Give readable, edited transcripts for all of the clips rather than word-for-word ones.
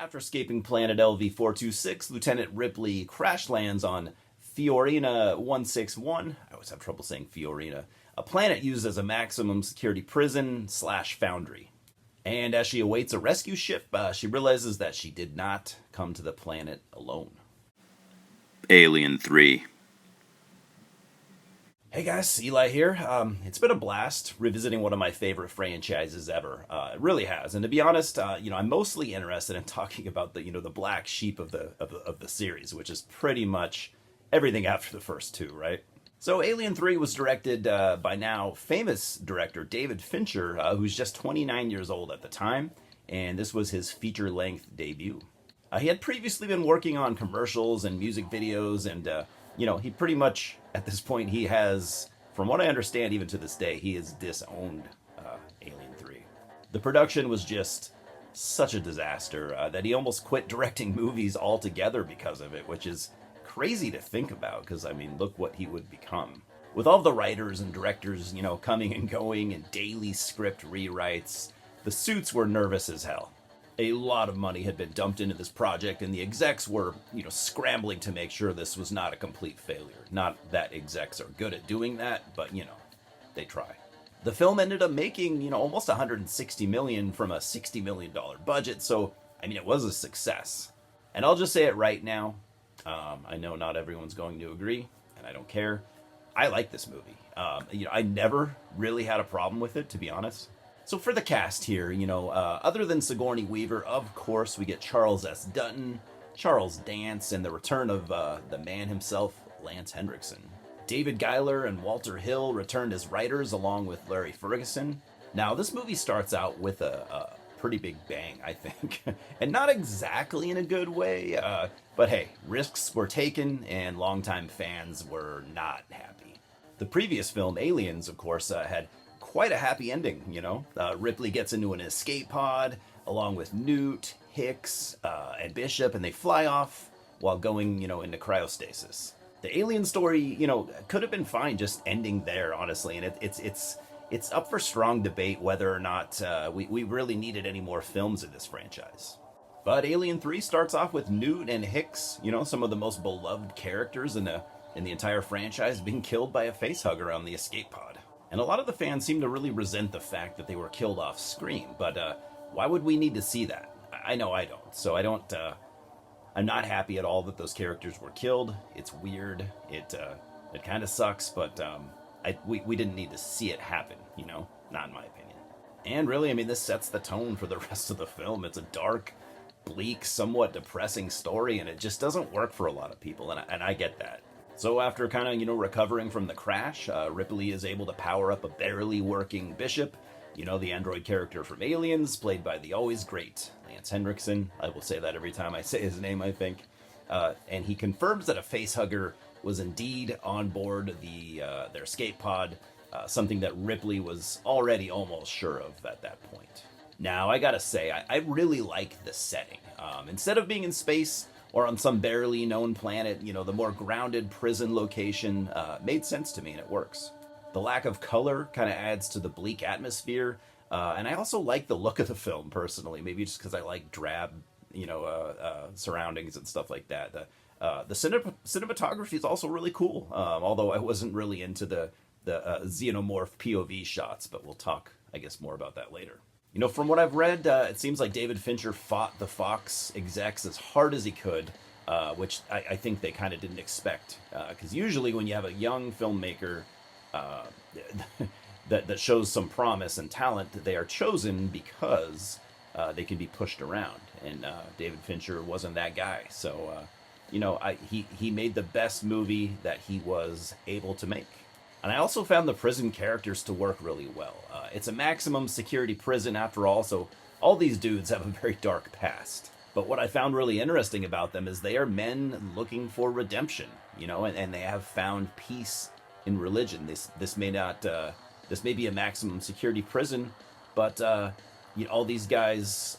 After escaping planet LV-426, Lieutenant Ripley crash lands on Fiorina 161. I always have trouble saying Fiorina. A planet used as a maximum security prison slash foundry. And as she awaits a rescue ship, she realizes that she did not come to the planet alone. Alien 3. Hey guys, Eli here. It's been a blast revisiting one of my favorite franchises ever. It really has, and to be honest, I'm mostly interested in talking about the black sheep of the series, which is pretty much everything after the first two, right? So Alien 3 was directed by now famous director David Fincher, who's just 29 years old at the time, and this was his feature-length debut. He had previously been working on commercials and music videos, and he pretty much, at this point, he has, from what I understand, even to this day, he has disowned Alien 3. The production was just such a disaster that he almost quit directing movies altogether because of it, which is crazy to think about, because, I mean, look what he would become. With all the writers and directors, coming and going, and daily script rewrites, the suits were nervous as hell. A lot of money had been dumped into this project, and the execs were, scrambling to make sure this was not a complete failure. Not that execs are good at doing that, but, they try. The film ended up making, almost $160 million from a $60 million budget, so, it was a success. And I'll just say it right now, I know not everyone's going to agree, and I don't care. I like this movie. I never really had a problem with it, to be honest. So for the cast here, other than Sigourney Weaver, of course, we get Charles S. Dutton, Charles Dance, and the return of the man himself, Lance Henriksen. David Giler and Walter Hill returned as writers along with Larry Ferguson. Now, this movie starts out with a pretty big bang, I think. And not exactly in a good way, but hey, risks were taken and longtime fans were not happy. The previous film, Aliens, of course, had quite a happy ending, Ripley gets into an escape pod along with Newt, Hicks, and Bishop, and they fly off while going, into cryostasis. The alien story, could have been fine just ending there, honestly, and it's up for strong debate whether or not we really needed any more films in this franchise. But Alien 3 starts off with Newt and Hicks, some of the most beloved characters in the entire franchise, being killed by a facehugger on the escape pod. And a lot of the fans seem to really resent the fact that they were killed off screen, but why would we need to see that? I know I don't, so I'm not happy at all that those characters were killed. It's weird, it kind of sucks, but we didn't need to see it happen, not in my opinion. And really, this sets the tone for the rest of the film. It's a dark, bleak, somewhat depressing story, and it just doesn't work for a lot of people, and I get that. So after kind of, recovering from the crash, Ripley is able to power up a barely working Bishop, the android character from Aliens, played by the always great Lance Henriksen. I will say that every time I say his name, I think. And he confirms that a facehugger was indeed on board their escape pod, something that Ripley was already almost sure of at that point. Now, I gotta say, I really like the setting. Instead of being in space or on some barely known planet, the more grounded prison location made sense to me, and it works. The lack of color kind of adds to the bleak atmosphere, and I also like the look of the film, personally, maybe just because I like drab, surroundings and stuff like that. The cinematography is also really cool, although I wasn't really into the xenomorph POV shots, but we'll talk, I guess, more about that later. From what I've read, it seems like David Fincher fought the Fox execs as hard as he could, which I think they kind of didn't expect. Because usually when you have a young filmmaker that shows some promise and talent, they are chosen because they can be pushed around. And David Fincher wasn't that guy. So, he made the best movie that he was able to make. And I also found the prison characters to work really well. It's a maximum security prison after all, so all these dudes have a very dark past. But what I found really interesting about them is they are men looking for redemption, and they have found peace in religion. This may be a maximum security prison, but all these guys,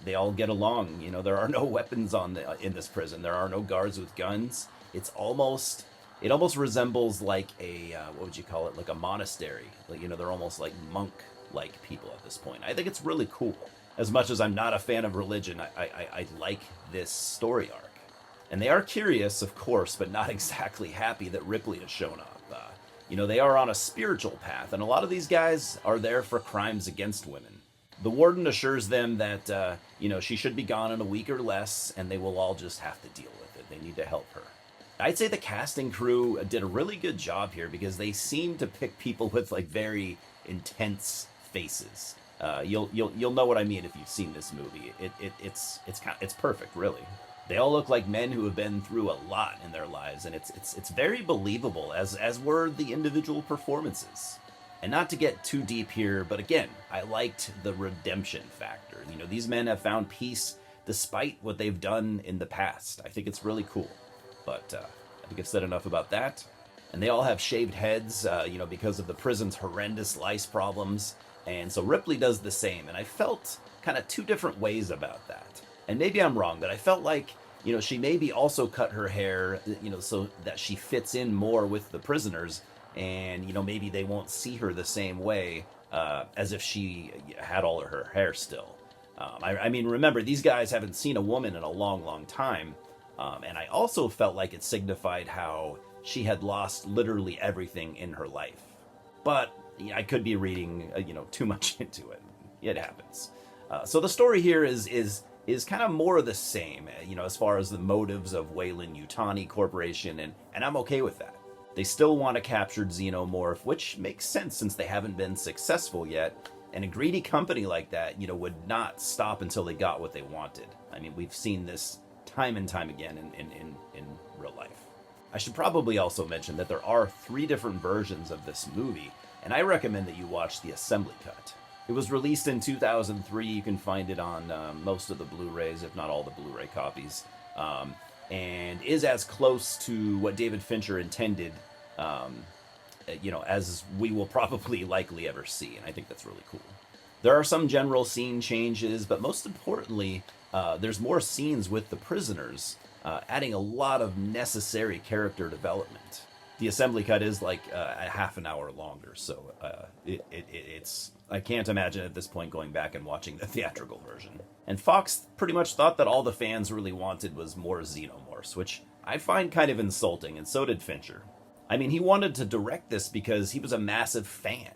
they all get along. There are no weapons in this prison. There are no guards with guns. It almost resembles like a what would you call it? Like a monastery. They're almost like monk like people at this point. I think it's really cool. As much as I'm not a fan of religion, I like this story arc. And they are curious, of course, but not exactly happy that Ripley has shown up. They are on a spiritual path, and a lot of these guys are there for crimes against women. The warden assures them that, she should be gone in a week or less, and they will all just have to deal with it. They need to help her. I'd say the casting crew did a really good job here because they seem to pick people with like very intense faces. You'll know what I mean if you've seen this movie. It's perfect, really. They all look like men who have been through a lot in their lives, and it's very believable, as were the individual performances. And not to get too deep here, but again, I liked the redemption factor. These men have found peace despite what they've done in the past. I think it's really cool. But I think I've said enough about that. And they all have shaved heads, because of the prison's horrendous lice problems. And so Ripley does the same. And I felt kind of two different ways about that. And maybe I'm wrong, but I felt like, she maybe also cut her hair, so that she fits in more with the prisoners. And, maybe they won't see her the same way as if she had all of her hair still. I mean, remember, these guys haven't seen a woman in a long, long time. And I also felt like it signified how she had lost literally everything in her life. But I could be reading, too much into it. It happens. So the story here is kind of more of the same, as far as the motives of Weyland-Yutani Corporation, and I'm okay with that. They still want a captured xenomorph, which makes sense since they haven't been successful yet, and a greedy company like that, would not stop until they got what they wanted. I mean, we've seen this time and time again in real life. I should probably also mention that there are 3 different versions of this movie, and I recommend that you watch the assembly cut. It was released in 2003. You can find it on most of the Blu-rays, if not all the Blu-ray copies, and is as close to what David Fincher intended, as we will probably likely ever see, and I think that's really cool. There are some general scene changes, but most importantly, there's more scenes with the prisoners, adding a lot of necessary character development. The assembly cut is like a half an hour longer, so it's I can't imagine at this point going back and watching the theatrical version. And Fox pretty much thought that all the fans really wanted was more xenomorphs, which I find kind of insulting, and so did Fincher. I mean, he wanted to direct this because he was a massive fan,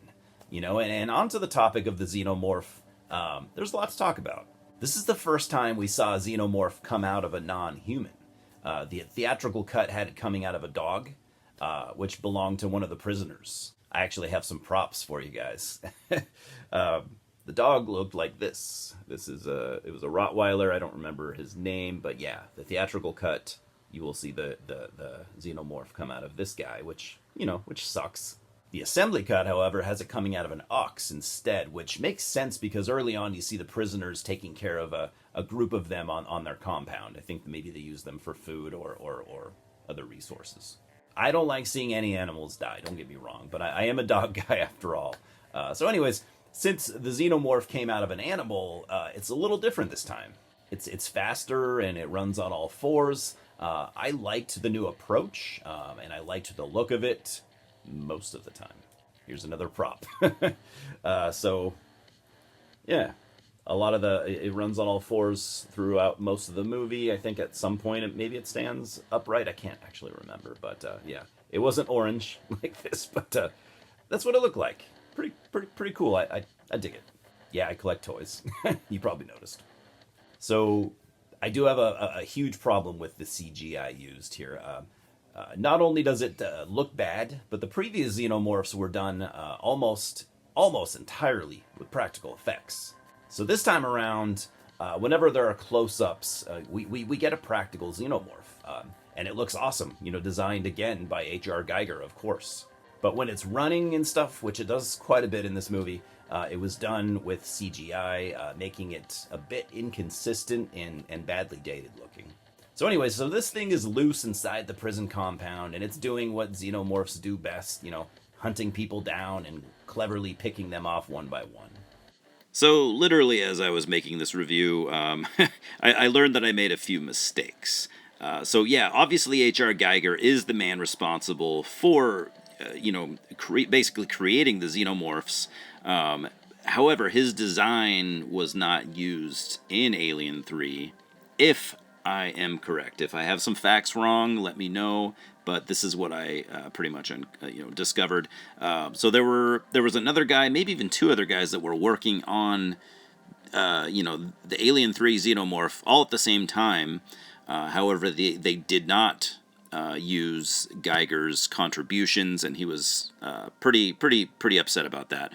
and onto the topic of the xenomorph, there's a lot to talk about. This is the first time we saw a xenomorph come out of a non-human. The theatrical cut had it coming out of a dog, which belonged to one of the prisoners. I actually have some props for you guys. The dog looked like this. It was a Rottweiler. I don't remember his name, but yeah, the theatrical cut, you will see the xenomorph come out of this guy, which sucks. The assembly cut, however, has it coming out of an ox instead, which makes sense because early on you see the prisoners taking care of a group of them on their compound. I think maybe they use them for food or other resources. I don't like seeing any animals die, don't get me wrong, but I am a dog guy after all. So anyways, since the xenomorph came out of an animal, it's a little different this time. It's faster and it runs on all 4s. I liked the new approach, and I liked the look of it most of the time. Here's another prop. So, yeah. A lot of it runs on all 4s throughout most of the movie. I think at some point maybe it stands upright. I can't actually remember, but yeah, it wasn't orange like this, but that's what it looked like. Pretty cool. I dig it. Yeah, I collect toys. You probably noticed. So I do have a huge problem with the CGI used here. Not only does it look bad, but the previous xenomorphs were done almost entirely with practical effects. So this time around, whenever there are close-ups, we get a practical xenomorph, and it looks awesome. Designed again by H.R. Geiger, of course. But when it's running and stuff, which it does quite a bit in this movie, it was done with CGI, making it a bit inconsistent and badly dated looking. So anyway, so this thing is loose inside the prison compound, and it's doing what xenomorphs do best, hunting people down and cleverly picking them off one by one. So, literally, as I was making this review, I learned that I made a few mistakes. So, yeah, obviously H.R. Geiger is the man responsible for, basically creating the xenomorphs. However, his design was not used in Alien 3, if I am correct. If I have some facts wrong, let me know. But this is what I pretty much discovered. So there was another guy, maybe even two other guys that were working on the Alien 3 Xenomorph all at the same time. However, they did not use Geiger's contributions, and he was pretty upset about that.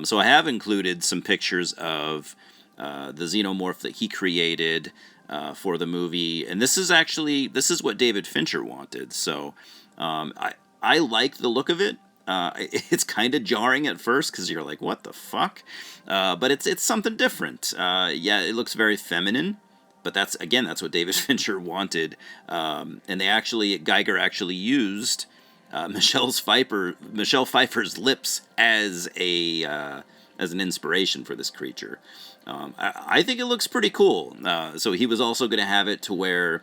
So I have included some pictures of the Xenomorph that he created for the movie, and this is what David Fincher wanted. So I like the look of it. It's kind of jarring at first because you're like, what the fuck? But it's something different. Yeah, it looks very feminine, but that's what David Fincher wanted. And Geiger actually used Michelle Pfeiffer's lips as an inspiration for this creature. I think it looks pretty cool. So he was also going to have it to where,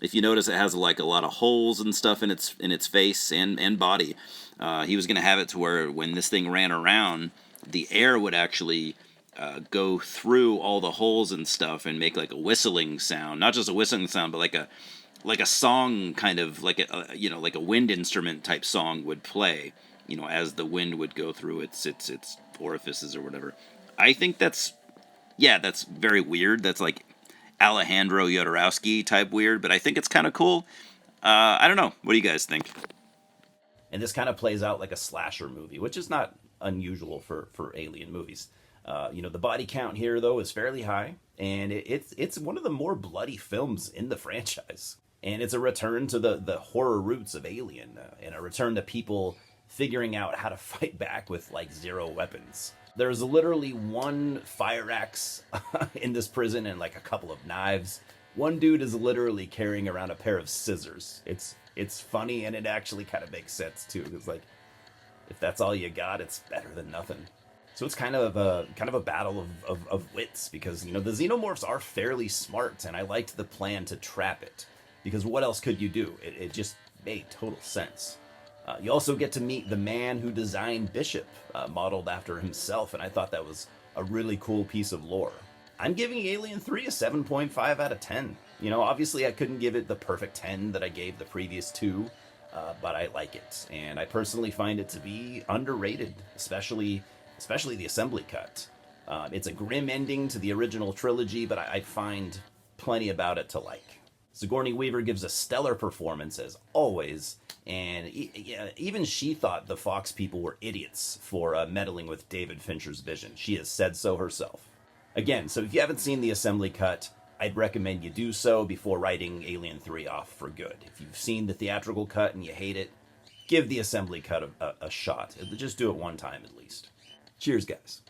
if you notice, it has like a lot of holes and stuff in its face and body. He was going to have it to where when this thing ran around, the air would actually go through all the holes and stuff and make like a whistling sound. Not just a whistling sound, but like a song, kind of like like a wind instrument type song would play, as the wind would go through its orifices or whatever. I think that's very weird. That's like Alejandro Jodorowsky type weird, but I think it's kind of cool. I don't know. What do you guys think? And this kind of plays out like a slasher movie, which is not unusual for Alien movies. The body count here, though, is fairly high, and it's one of the more bloody films in the franchise. And it's a return to the horror roots of Alien, and a return to people figuring out how to fight back with, like, zero weapons. There's literally one fire axe in this prison and, like, a couple of knives. One dude is literally carrying around a pair of scissors. It's funny, and it actually kind of makes sense, too. Because, like, if that's all you got, it's better than nothing. So it's kind of a battle of wits, because, the Xenomorphs are fairly smart, and I liked the plan to trap it. Because what else could you do? It just made total sense. You also get to meet the man who designed Bishop, modeled after himself, and I thought that was a really cool piece of lore. I'm giving Alien 3 a 7.5 out of 10. Obviously I couldn't give it the perfect 10 that I gave the previous two, but I like it. And I personally find it to be underrated, especially the assembly cut. It's a grim ending to the original trilogy, but I find plenty about it to like. Sigourney Weaver gives a stellar performance, as always, and even she thought the Fox people were idiots for meddling with David Fincher's vision. She has said so herself. Again, so if you haven't seen the assembly cut, I'd recommend you do so before writing Alien 3 off for good. If you've seen the theatrical cut and you hate it, give the assembly cut a shot. Just do it one time at least. Cheers, guys.